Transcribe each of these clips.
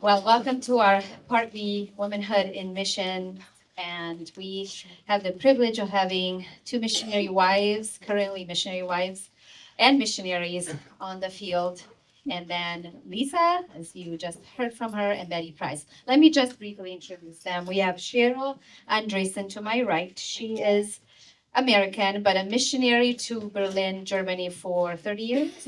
Well, welcome to our Part B Womanhood in Mission. And we have the privilege of having two missionary wives, currently missionary wives and missionaries on the field. And then Lisa, as you just heard from her, and Betty Price. Let me just briefly introduce them. We have Sheryl Andresen to my right. She is American, but a missionary to Berlin, Germany for 30 years.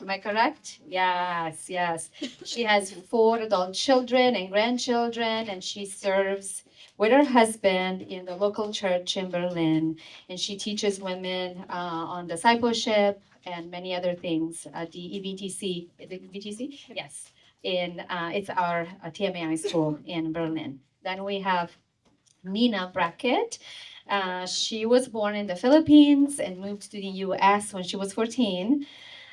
Am I correct? Yes, yes. She has four adult children and grandchildren, and she serves with her husband in the local church in Berlin. And she teaches women on discipleship and many other things at the EBTC. Is it EBTC? Yes. It's our TMAI school in Berlin. Then we have Nina Brackett. She was born in the Philippines and moved to the US when she was 14.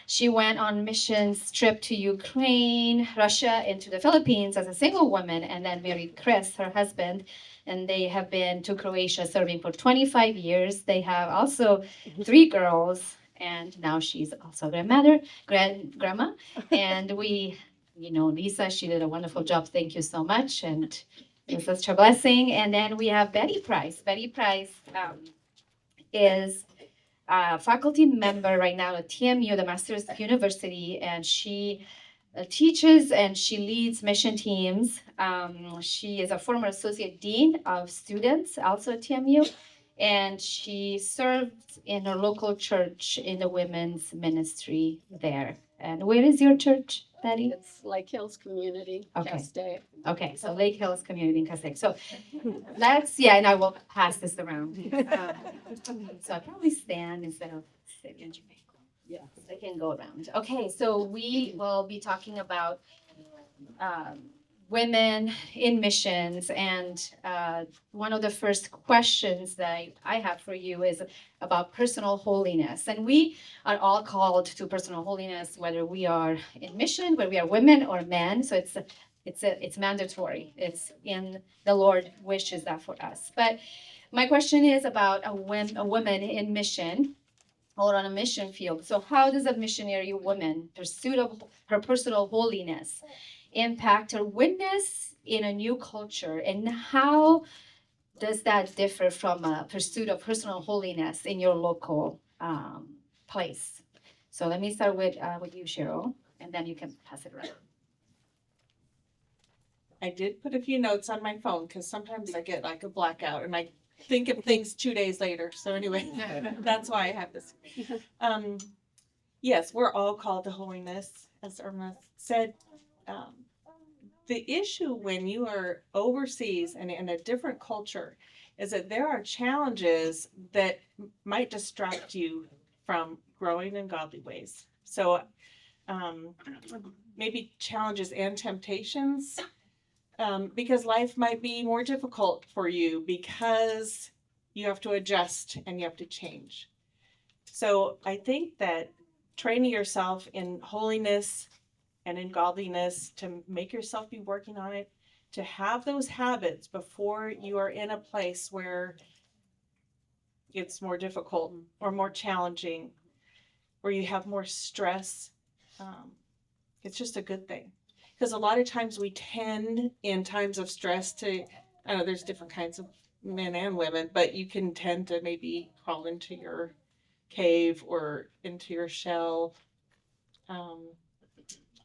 She went on missions trip to Ukraine, Russia, and to the Philippines as a single woman, and then married Chris, her husband. And they have been to Croatia serving for 25 years. They have also three girls, and now she's also grandmother, grandma. And Lisa, she did a wonderful job. Thank you so much. And it's such a blessing. And then we have Betty Price. Betty Price is a faculty member right now at TMU, the Masters University, and she teaches and she leads mission teams. She is a former associate dean of students, also at TMU, and she serves in her local church in the women's ministry there. And where is your church, Betty? It's Lake Hills Community, Okay. Castaic. Okay, so Lake Hills Community in Castaic. So and I will pass this around. So I probably stand instead of sitting. Yeah. I can go around. Okay, so we will be talking about women in missions. And one of the first questions that I have for you is about personal holiness. And we are all called to personal holiness, whether we are in mission, whether we are women or men. So it's mandatory. It's in the Lord wishes that for us. But my question is about a woman in mission or on a mission field. So how does a missionary woman pursuit of her personal holiness impact her witness in a new culture? And how does that differ from a pursuit of personal holiness in your local place? So let me start with you, Sheryl, and then you can pass it around. I did put a few notes on my phone because sometimes I get like a blackout and I think of things 2 days later. So anyway, that's why I have this. Yes, we're all called to holiness, as Erma said. The issue when you are overseas and in a different culture is that there are challenges that might distract you from growing in godly ways. So maybe challenges and temptations. Because life might be more difficult for you because you have to adjust and you have to change. So I think that training yourself in holiness and in godliness, to make yourself be working on it, to have those habits before you are in a place where it's more difficult or more challenging, where you have more stress, it's just a good thing. Because a lot of times we tend in times of stress to, I know there's different kinds of men and women, but you can tend to maybe crawl into your cave or into your shell.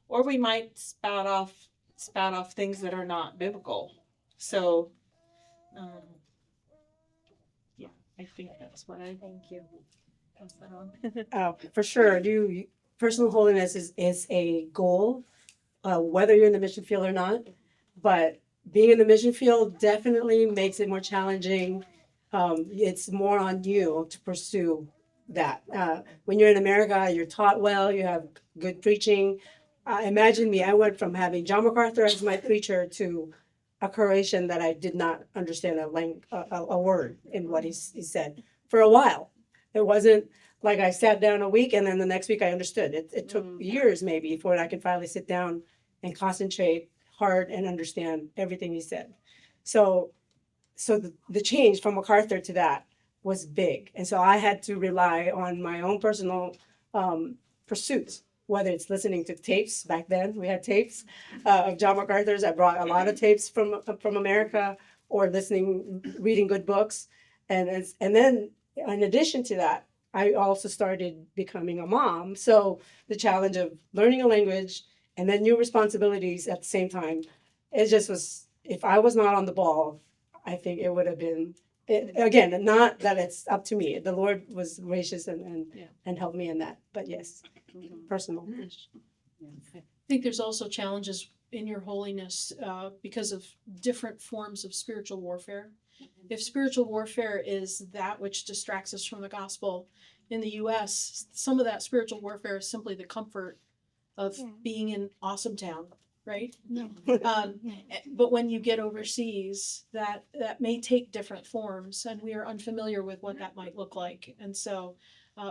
Or we might spout off things that are not biblical. So, yeah, I think that's what I Thank you. pass that on. For sure, personal holiness is a goal, whether you're in the mission field or not. But being in the mission field definitely makes it more challenging. It's more on you to pursue that. When you're in America, you're taught well, you have good preaching. Imagine me, I went from having John MacArthur as my preacher to a Croatian that I did not understand a word in what he said for a while. It wasn't like I sat down a week and then the next week I understood. It took years maybe before I could finally sit down and concentrate hard and understand everything he said. So the change from MacArthur to that was big. And so I had to rely on my own personal pursuits whether it's listening to tapes. Back then we had tapes of John MacArthur's. I brought a lot of tapes from America, or reading good books. And then in addition to that, I also started becoming a mom. So the challenge of learning a language and then new responsibilities at the same time, it just was, if I was not on the ball, I think it would have been, again, not that it's up to me. The Lord was gracious and helped me in that. But yes, personal. I think there's also challenges in your holiness because of different forms of spiritual warfare. If spiritual warfare is that which distracts us from the gospel in the US, some of that spiritual warfare is simply the comfort of being in awesome town, right? But when you get overseas, that may take different forms, and we are unfamiliar with what that might look like. And so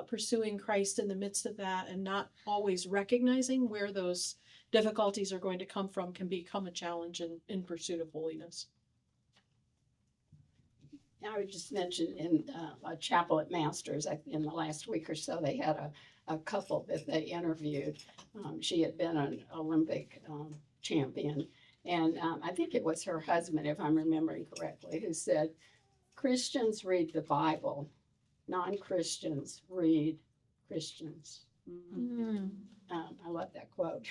pursuing Christ in the midst of that and not always recognizing where those difficulties are going to come from can become a challenge in pursuit of holiness. I would just mention in a chapel at Masters in the last week or so, they had a couple that they interviewed. She had been an Olympic champion, and I think it was her husband, if I'm remembering correctly, who said, Christians read the Bible, non-Christians read Christians. I love that quote.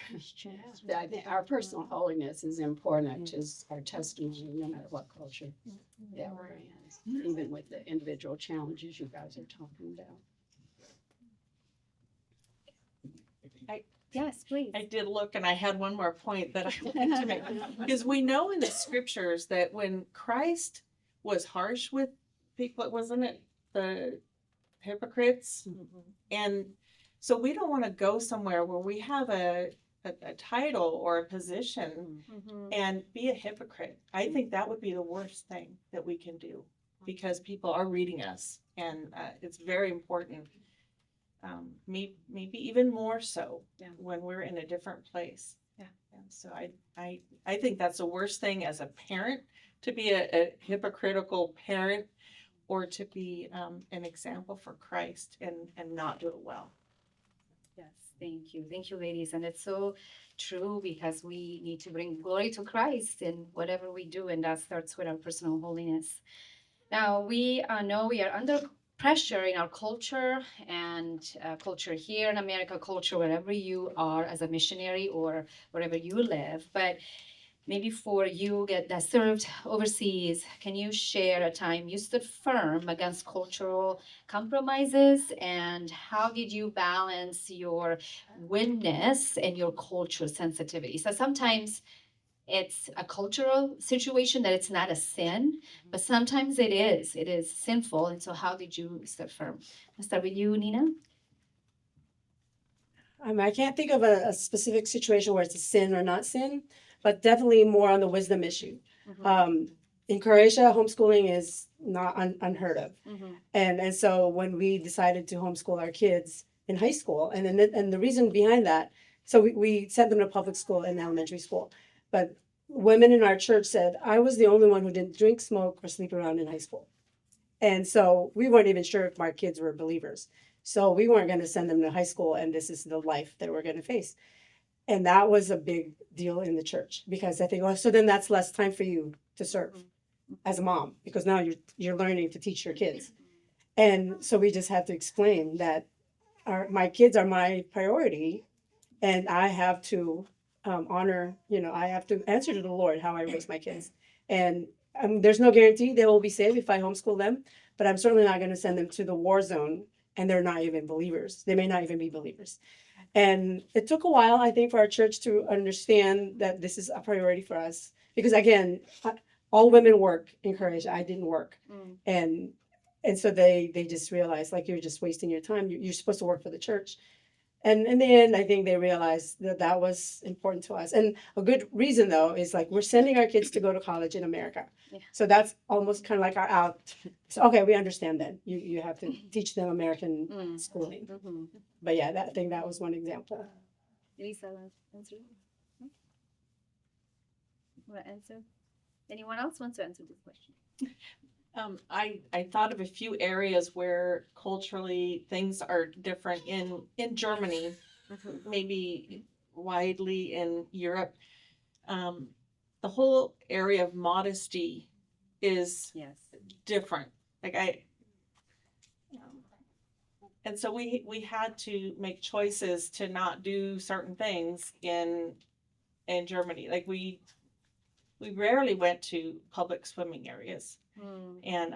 I think our personal holiness is important to our testimony, no matter what culture that we're in, even with the individual challenges you guys are talking about. Yes, please. I did look, and I had one more point that I wanted to make. Because we know in the scriptures that when Christ was harsh with people, wasn't it the hypocrites? And so we don't want to go somewhere where we have a title or a position and be a hypocrite. I think that would be the worst thing that we can do, because people are reading us, and it's very important. Maybe even more so when we're in a different place. And so I think that's the worst thing as a parent, to be a hypocritical parent, or to be an example for Christ and not do it well. Yes, thank you. Thank you, ladies. And it's so true, because we need to bring glory to Christ in whatever we do, and that starts with our personal holiness. Now, we know we are under pressure in our culture, and culture here in America, culture wherever you are as a missionary or wherever you live. But maybe for you that served overseas, can you share a time you stood firm against cultural compromises, and how did you balance your witness and your cultural sensitivity? So sometimes it's a cultural situation that it's not a sin, but sometimes it is sinful. And so how did you stand firm? I'll start with you, Nina. I can't think of a specific situation where it's a sin or not sin, but definitely more on the wisdom issue. In Croatia, homeschooling is not unheard of. And so when we decided to homeschool our kids in high school, and the reason behind that, so we sent them to public school and elementary school. But women in our church said, I was the only one who didn't drink, smoke, or sleep around in high school. And so we weren't even sure if our kids were believers. So we weren't going to send them to high school, and this is the life that we're going to face. And that was a big deal in the church, because I think, oh, so then that's less time for you to serve as a mom, because now you're learning to teach your kids. And so we just had to explain that my kids are my priority, and I have to honor, I have to answer to the Lord how I raise my kids. And there's no guarantee they will be saved if I homeschool them, but I'm certainly not going to send them to the war zone and they're not even believers. They may not even be believers. And it took a while, I think, for our church to understand that this is a priority for us. Because again, all women work in Croatia. I didn't work. And so they just realized, like, you're just wasting your time. You're supposed to work for the church. And in the end, I think they realized that was important to us. And a good reason, though, is like, we're sending our kids to go to college in America. So that's almost kind of like our out. So, okay, we understand that. You have to teach them American schooling. But yeah, I think that was one example. Elisa, answer. Want to answer? Anyone else wants to answer this question? I thought of a few areas where culturally things are different. In Germany, maybe widely in Europe, the whole area of modesty is Yes. different. Like and so we had to make choices to not do certain things in Germany. Like we rarely went to public swimming areas, and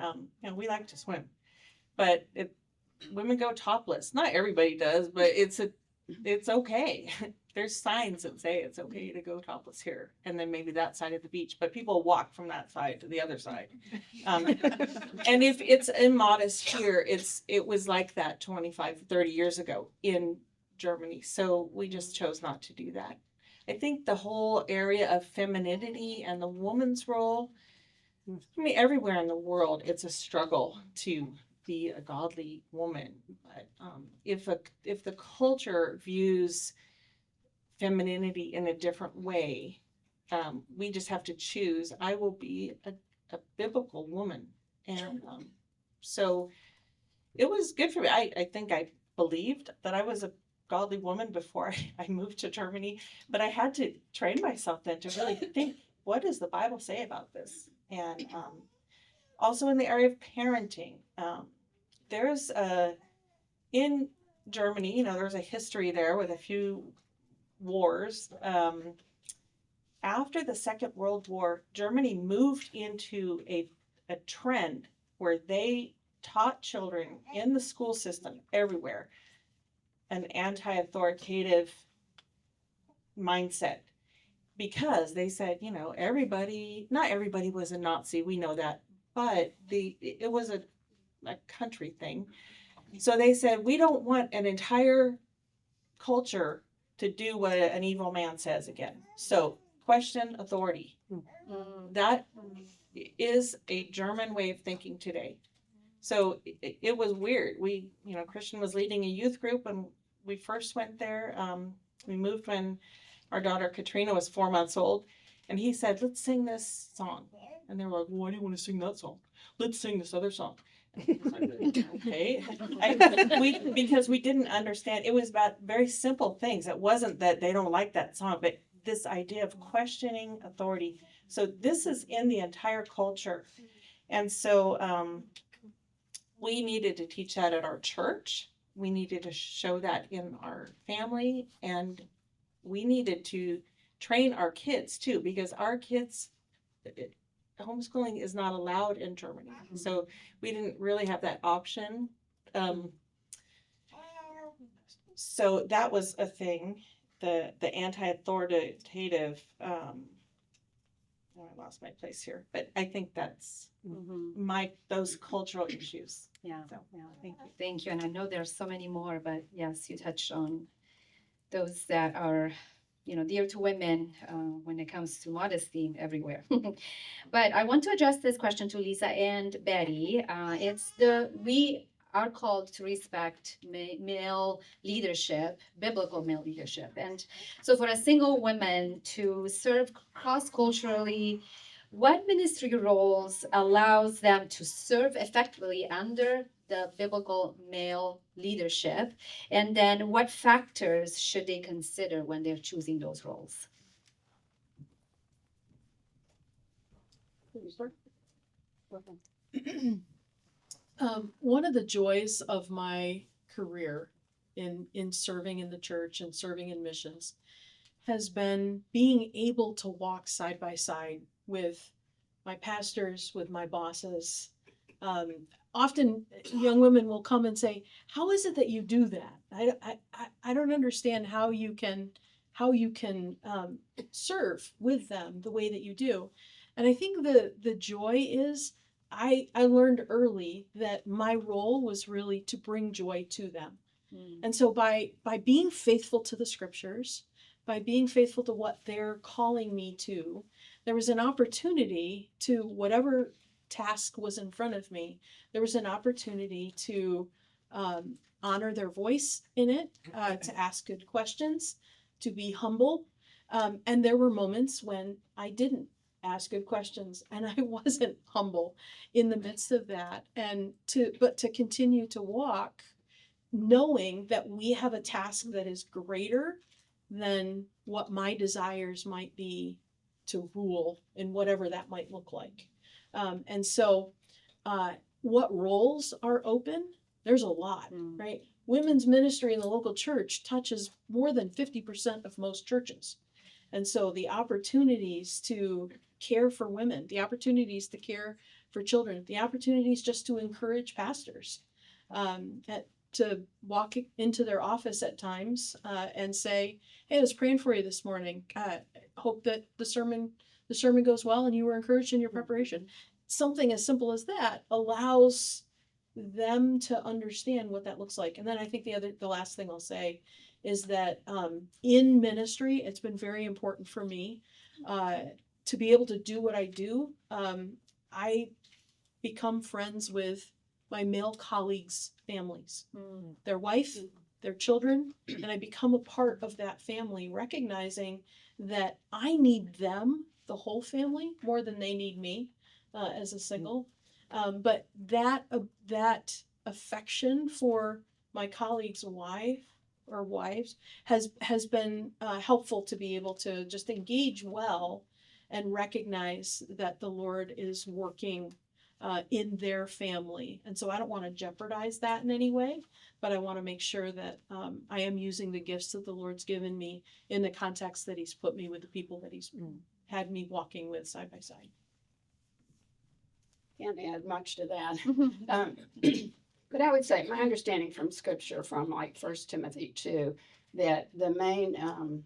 we like to swim, but women go topless. Not everybody does, but it's okay. There's signs that say it's okay to go topless here, and then maybe that side of the beach, but people walk from that side to the other side. And if it's immodest here, it was like that 25, 30 years ago in Germany. So we just chose not to do that. I think the whole area of femininity and the woman's role, I mean, everywhere in the world, it's a struggle to be a godly woman. But if the culture views femininity in a different way, we just have to choose. I will be a biblical woman, and so it was good for me. I think I believed that I was a godly woman before I moved to Germany, but I had to train myself then to really think, what does the Bible say about this? And also in the area of parenting, there's in Germany, there's a history there with a few wars. After the Second World War, Germany moved into a trend where they taught children in the school system everywhere an anti-authoritative mindset, because they said, not everybody was a Nazi, we know that, but it was a country thing. So they said, we don't want an entire culture to do what an evil man says again. So question authority. That is a German way of thinking today. So it was weird. Christian was leading a youth group when we first went there. We moved when our daughter Katrina was 4 months old, and he said, let's sing this song. And they were like, why do you want to sing that song? Let's sing this other song. Okay. Because we didn't understand. It was about very simple things. It wasn't that they don't like that song, but this idea of questioning authority. So this is in the entire culture. And so we needed to teach that at our church. We needed to show that in our family, and we needed to train our kids too, because our kids, homeschooling is not allowed in Germany. So we didn't really have that option. So that was a thing, the anti-authoritative, I lost my place here, but I think that's those cultural issues. Yeah. So, Yeah. thank you. Thank you. And I know there are so many more, but yes, you touched on those that are, dear to women when it comes to modesty everywhere. But I want to address this question to Lisa and Betty. We are called to respect male leadership, biblical male leadership. And so for a single woman to serve cross-culturally, what ministry roles allows them to serve effectively under the biblical male leadership? And then what factors should they consider when they're choosing those roles? One of the joys of my career in serving in the church and serving in missions has been being able to walk side by side with my pastors, with my bosses. Often young women will come and say, how is it that you do that? I don't understand how you can serve with them the way that you do. And I think the joy is I learned early that my role was really to bring joy to them. And so by being faithful to the scriptures, by being faithful to what they're calling me to, there was an opportunity to, whatever task was in front of me, there was an opportunity to honor their voice in it, to ask good questions, to be humble. And there were moments when I didn't ask good questions and I wasn't humble in the midst of that. But to continue to walk knowing that we have a task that is greater than what my desires might be to rule in whatever that might look like. And so, what roles are open? There's a lot, right? Women's ministry in the local church touches more than 50% of most churches. And so the opportunities to care for women, the opportunities to care for children, the opportunities just to encourage pastors, to walk into their office at times and say, "Hey, I was praying for you this morning. Hope that the sermon goes well and you were encouraged in your preparation." Something as simple as that allows them to understand what that looks like. And then I think the last thing I'll say is that in ministry, it's been very important for me to be able to do what I do. I become friends with my male colleagues' families, their wife, their children, and I become a part of that family, recognizing that I need them, the whole family, more than they need me as a single. But that affection for my colleagues' wives has been helpful to be able to just engage well and recognize that the Lord is working in their family. And so I don't want to jeopardize that in any way, but I want to make sure that I am using the gifts that the Lord's given me in the context that He's put me with the people that He's had me walking with side by side. Can't add much to that. But I would say my understanding from scripture, from like 1 Timothy 2, that the main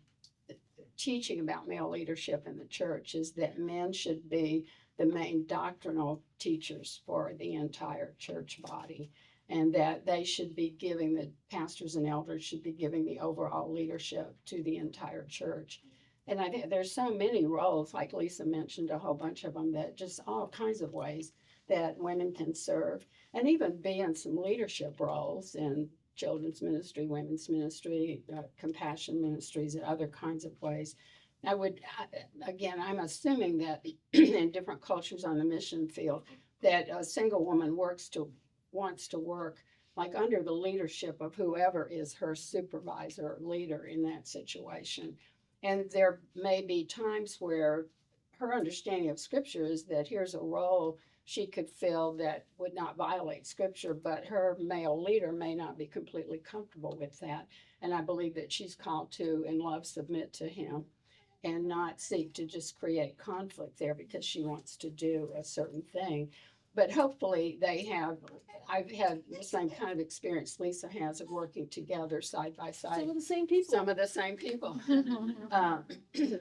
teaching about male leadership in the church is that men should be the main doctrinal teachers for the entire church body, and that they should be giving, the pastors and elders should be giving the overall leadership to the entire church. And I think there's so many roles, like Lisa mentioned a whole bunch of them, that just all kinds of ways that women can serve and even be in some leadership roles in children's ministry, women's ministry, compassion ministries, and other kinds of ways. Again, I'm assuming that in different cultures on the mission field, that a single woman wants to work like under the leadership of whoever is her supervisor or leader in that situation. And there may be times where her understanding of scripture is that here's a role she could fill that would not violate scripture, but her male leader may not be completely comfortable with that. And I believe that she's called to, in love, submit to him and not seek to just create conflict there because she wants to do a certain thing. But hopefully I've had the same kind of experience Lisa has of working together side by side. Some of the same people. Some of the same people,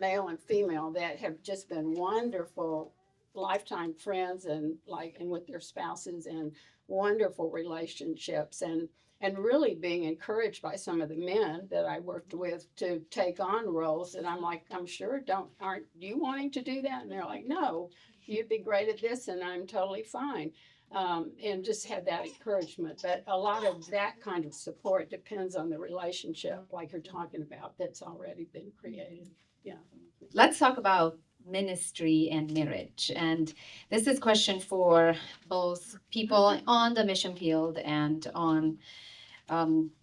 male and female, that have just been wonderful lifetime friends and with their spouses, and wonderful relationships, and really being encouraged by some of the men that I worked with to take on roles. And I'm like, I'm sure, aren't you wanting to do that? And they're like, no, you'd be great at this and I'm totally fine. And just had that encouragement. But a lot of that kind of support depends on the relationship, like you're talking about, that's already been created. Yeah. Let's talk about ministry and marriage. And this is a question for both people on the mission field and on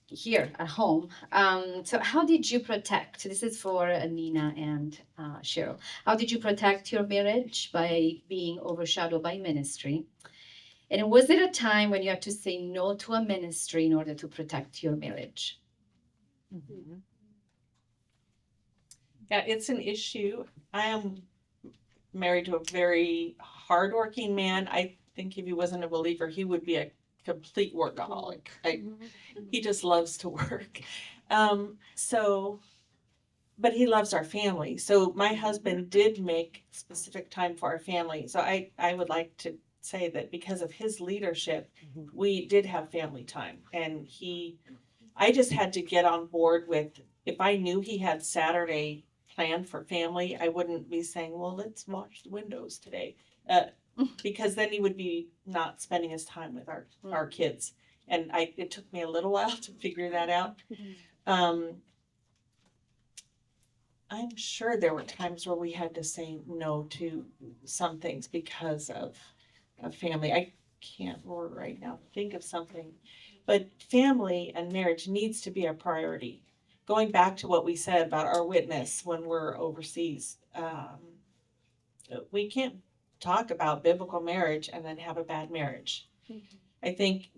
here at home. So how did you protect, this is for Nina and Sheryl, how did you protect your marriage by being overshadowed by ministry? And was there a time when you had to say no to a ministry in order to protect your marriage? Mm-hmm. Yeah, it's an issue. I am married to a very hardworking man. I think if he wasn't a believer, he would be a complete workaholic. He just loves to work. But he loves our family. So my husband did make specific time for our family. So I would like to say that because of his leadership, we did have family time. And I just had to get on board with, if I knew he had Saturday planned for family, I wouldn't be saying, well, let's wash the windows today. Because then he would be not spending his time with our kids. And it took me a little while to figure that out. I'm sure there were times where we had to say no to some things because of family. I can't right now think of something. But family and marriage needs to be a priority. Going back to what we said about our witness when we're overseas, we can't talk about biblical marriage and then have a bad marriage. I think,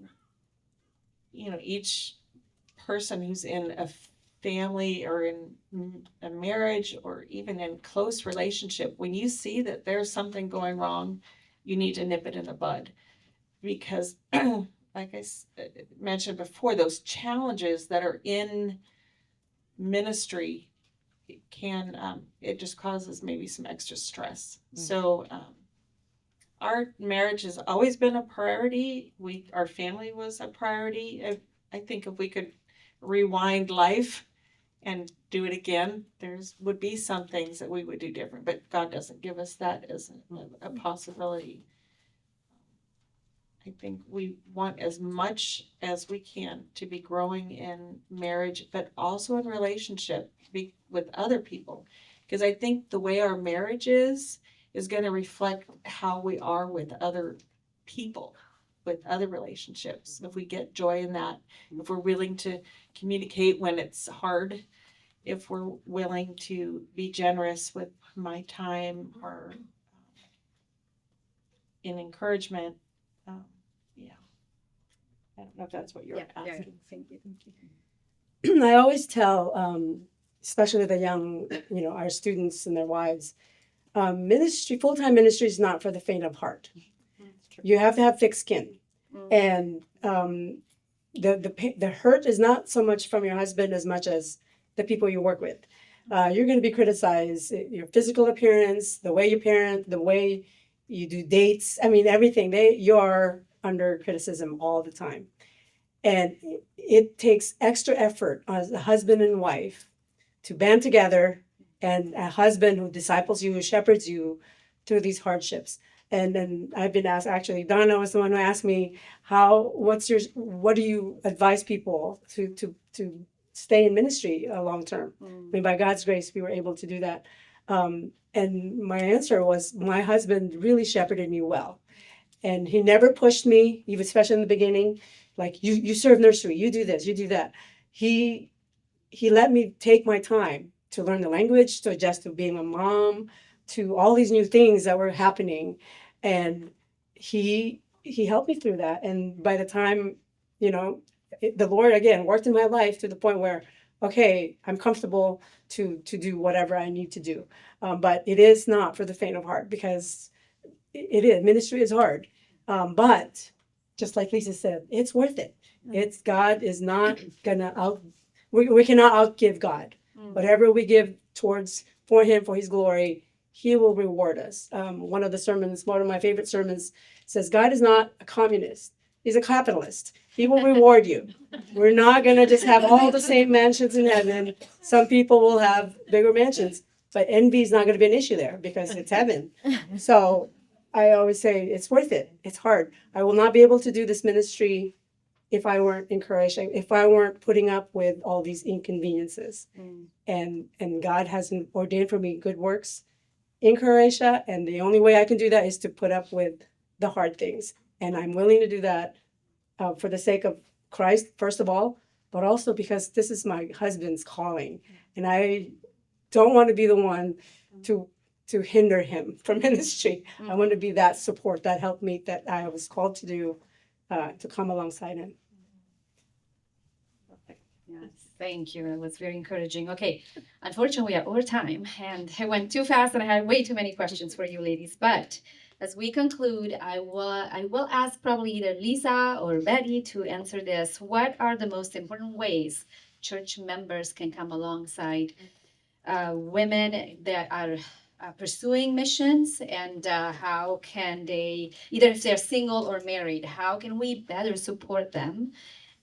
each person who's in a family or in a marriage or even in close relationship, when you see that there's something going wrong, you need to nip it in the bud. Because, like I mentioned before, those challenges that are in ministry it just causes maybe some extra stress. So our marriage has always been a priority. Our family was a priority. I think if we could rewind life and do it again, would be some things that we would do different, but God doesn't give us that as a possibility. I think we want as much as we can to be growing in marriage, but also in relationship with other people. Because I think the way our marriage is going to reflect how we are with other people, with other relationships. If we get joy in that, if we're willing to communicate when it's hard, if we're willing to be generous with my time or in encouragement. I don't know if that's what you're asking. Thank you. I always tell, especially the young, our students and their wives, full-time ministry is not for the faint of heart. You have to have thick skin. And the hurt is not so much from your husband as much as the people you work with. You're going to be criticized, your physical appearance, the way you parent, the way you do dates. I mean, everything. You are under criticism all the time. And it takes extra effort as a husband and wife to band together, and a husband who disciples you, who shepherds you through these hardships. And then I've been asked, actually, Donna was the one who asked me, what do you advise people to stay in ministry long term? I mean, by God's grace, we were able to do that. And my answer was, my husband really shepherded me well. And he never pushed me, even especially in the beginning, like, you serve nursery, you do this, you do that. He let me take my time to learn the language, to adjust to being a mom, to all these new things that were happening. And he helped me through that. And by the time, the Lord, again, worked in my life to the point where, okay, I'm comfortable to do whatever I need to do. But it is not for the faint of heart, because ministry is hard. But just like Lisa said, it's worth it. God is not gonna we cannot outgive God. Whatever we give for him, for his glory, he will reward us. One of my favorite sermons says, God is not a communist. He's a capitalist. He will reward you. We're not going to just have all the same mansions in heaven. Some people will have bigger mansions, but envy is not going to be an issue there because it's heaven. So I always say it's worth it. It's hard. I will not be able to do this ministry if I weren't encouraged, if I weren't putting up with all these inconveniences. And God has ordained for me good works in Croatia, and the only way I can do that is to put up with the hard things. And I'm willing to do that for the sake of Christ, first of all, but also because this is my husband's calling. And I don't want to be the one to hinder him from ministry. I want to be that support, that helpmeet that I was called to do, to come alongside him. Yes, thank you. It was very encouraging. Okay, unfortunately, we are over time, and I went too fast, and I had way too many questions for you ladies. But as we conclude, I will ask probably either Lisa or Betty to answer this. What are the most important ways church members can come alongside women that are pursuing missions, and how can they, either if they're single or married, how can we better support them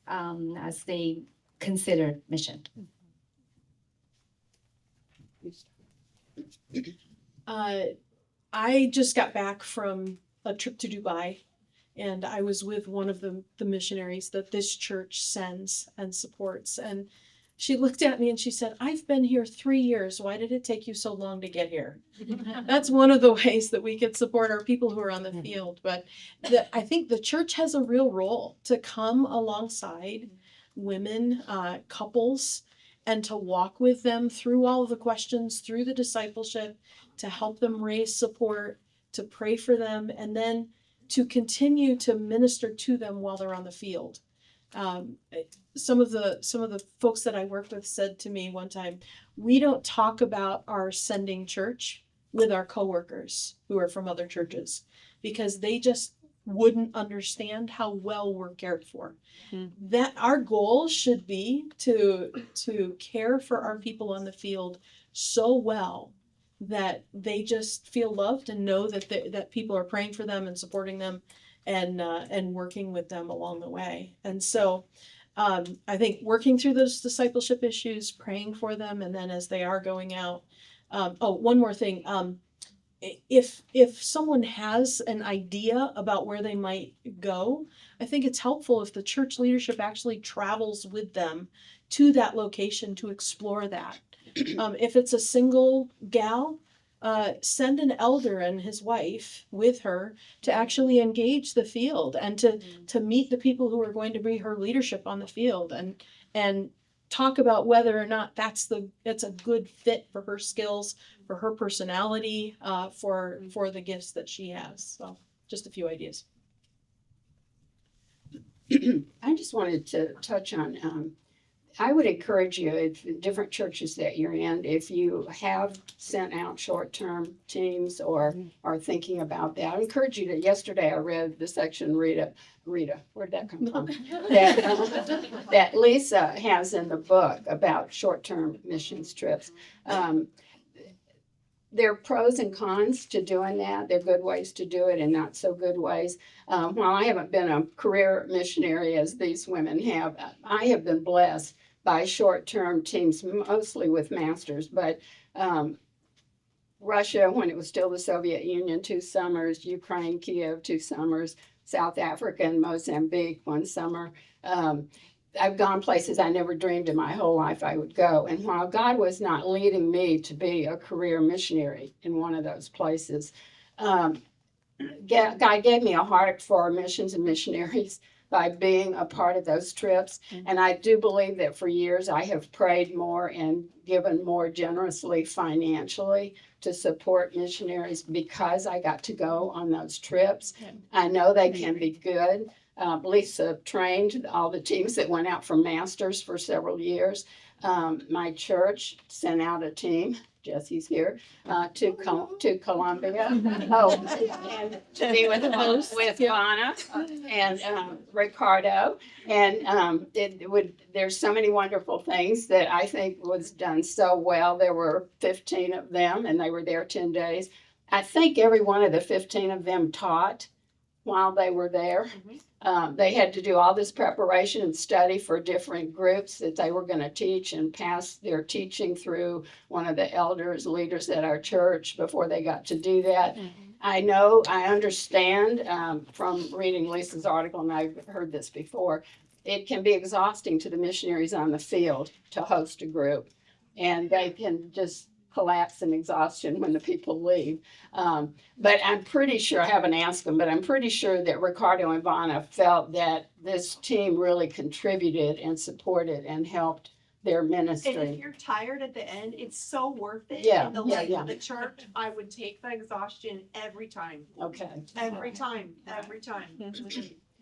as they consider mission? I just got back from a trip to Dubai, and I was with one of the missionaries that this church sends and supports. And she looked at me and she said, I've been here 3 years. Why did it take you so long to get here? That's one of the ways that we could support our people who are on the field. But I think the church has a real role to come alongside women, couples, and to walk with them through all of the questions, through the discipleship, to help them raise support, to pray for them, and then to continue to minister to them while they're on the field. Some of the folks that I work with said to me one time, we don't talk about our sending church with our coworkers who are from other churches because they just wouldn't understand how well we're cared for. That our goal should be to care for our people on the field so well that they just feel loved and know that that people are praying for them and supporting them and working with them along the way. And so I think working through those discipleship issues, praying for them, and then as they are going out. One more thing. If someone has an idea about where they might go, I think it's helpful if the church leadership actually travels with them to that location to explore that. If it's a single gal, send an elder and his wife with her to actually engage the field and to meet the people who are going to be her leadership on the field and talk about whether or not it's a good fit for her skills, for her personality, for the gifts that she has. So just a few ideas. I just wanted to touch on, I would encourage you, if different churches that you're in, if you have sent out short-term teams or are thinking about that, I encourage you to, yesterday I read the section, Rita, where'd that come from? That Lisa has in the book about short-term missions trips. There are pros and cons to doing that. There are good ways to do it and not so good ways. While I haven't been a career missionary as these women have, I have been blessed by short-term teams, mostly with masters. But Russia, when it was still the Soviet Union, 2 summers, Ukraine, Kiev, 2 summers, South Africa and Mozambique, 1 summer. I've gone places I never dreamed in my whole life I would go. And while God was not leading me to be a career missionary in one of those places, God gave me a heart for missions and missionaries by being a part of those trips. And I do believe that for years I have prayed more and given more generously financially to support missionaries because I got to go on those trips. I know they can be good. Lisa trained all the teams that went out for masters for several years. My church sent out a team, Jesse's here, to Colombia. And to be with Anna and Ricardo. And there's so many wonderful things that I think was done so well. There were 15 of them and they were there 10 days. I think every one of the 15 of them taught while they were there. They had to do all this preparation and study for different groups that they were going to teach and pass their teaching through one of the leaders at our church before they got to do that. I understand from reading Lisa's article, and I've heard this before, it can be exhausting to the missionaries on the field to host a group, and they can just collapse in exhaustion when the people leave. But I'm pretty sure, I haven't asked them, but I'm pretty sure that Ricardo and Vanna felt that this team really contributed and supported and helped their ministry. And if you're tired at the end, it's so worth it. Yeah, In the yeah, life yeah. of the church, I would take the exhaustion every time. Okay. Every time.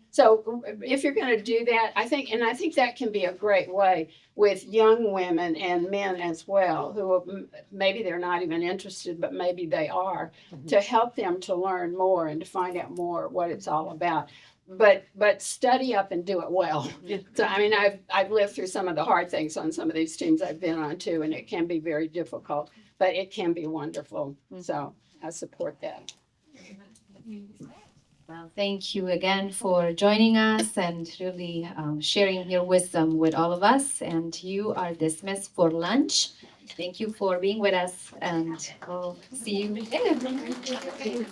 So if you're going to do that, I think that can be a great way with young women and men as well, who maybe they're not even interested, but maybe they are, to help them to learn more and to find out more what it's all about. But study up and do it well. So I mean, I've lived through some of the hard things on some of these teams I've been on too, and it can be very difficult, but it can be wonderful. So I support that. Well, thank you again for joining us and really sharing your wisdom with all of us. And you are dismissed for lunch. Thank you for being with us, and we'll see you later.